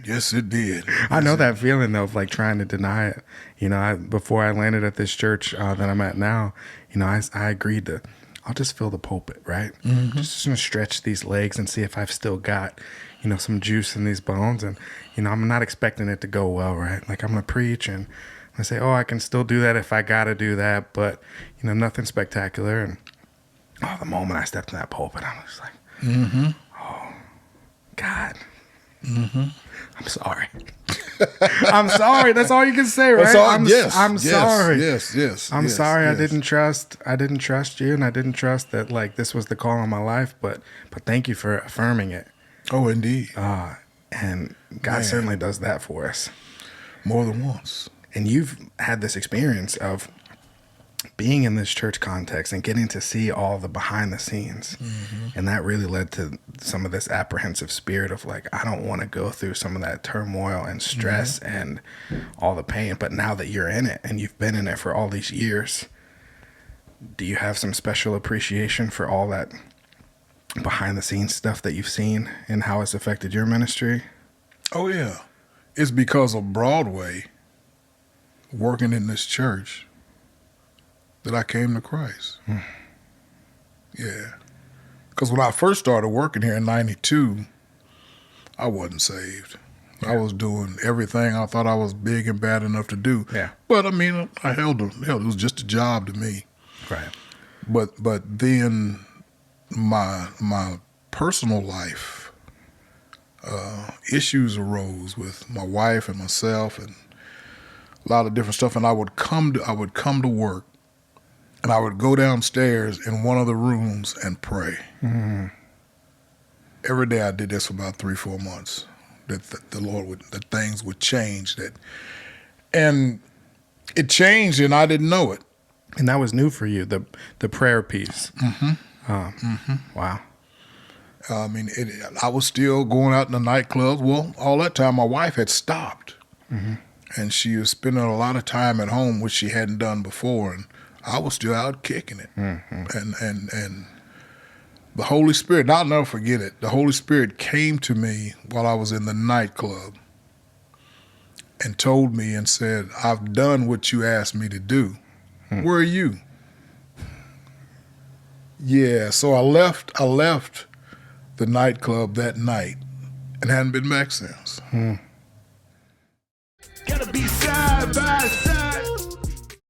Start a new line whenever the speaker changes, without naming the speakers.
Yes, it did.
I know that feeling though, of like trying to deny it. You know, before I landed at this church that I'm at now, you know, I agreed to, I'll just fill the pulpit, right? Just gonna stretch these legs and see if I've still got, you know, some juice in these bones. And, you know, I'm not expecting it to go well, right? Like I'm gonna preach and I say, oh, I can still do that if I gotta do that, but, you know, nothing spectacular. And the moment I stepped in that pulpit, I was like, oh, God. I'm sorry. I'm sorry. That's all you can say, right? I'm sorry.
Yes.
I'm sorry. I didn't trust you, and I didn't trust that like this was the call on my life. But thank you for affirming it.
Oh, indeed.
And God certainly does that for us
More than once.
And you've had this experience of being in this church context and getting to see all the behind the scenes. And that really led to some of this apprehensive spirit of like, I don't want to go through some of that turmoil and stress and all the pain. But now that you're in it and you've been in it for all these years, do you have some special appreciation for all that behind the scenes stuff that you've seen and how it's affected your ministry?
Oh, yeah. It's because of Broadway working in this church that I came to Christ. Yeah. Because when I first started working here in 92, I wasn't saved. I was doing everything I thought I was big and bad enough to do.
Yeah.
But I mean, I held it. It was just a job to me.
Right.
But then my personal life, issues arose with my wife and myself and a lot of different stuff. And I would come to work and I would go downstairs in one of the rooms and pray. Every day I did this for about 3-4 months. That that things would change. And it changed, and I didn't know it.
And that was new for you, the prayer piece. Wow.
I mean, I was still going out in the nightclubs. Well, all that time my wife had stopped, and she was spending a lot of time at home, which she hadn't done before, and I was still out kicking it. And the Holy Spirit, I'll never forget it, the Holy Spirit came to me while I was in the nightclub and told me and said, I've done what you asked me to do. Where are you? Yeah, so I left the nightclub that night and hadn't been back since.
Gotta be side by side.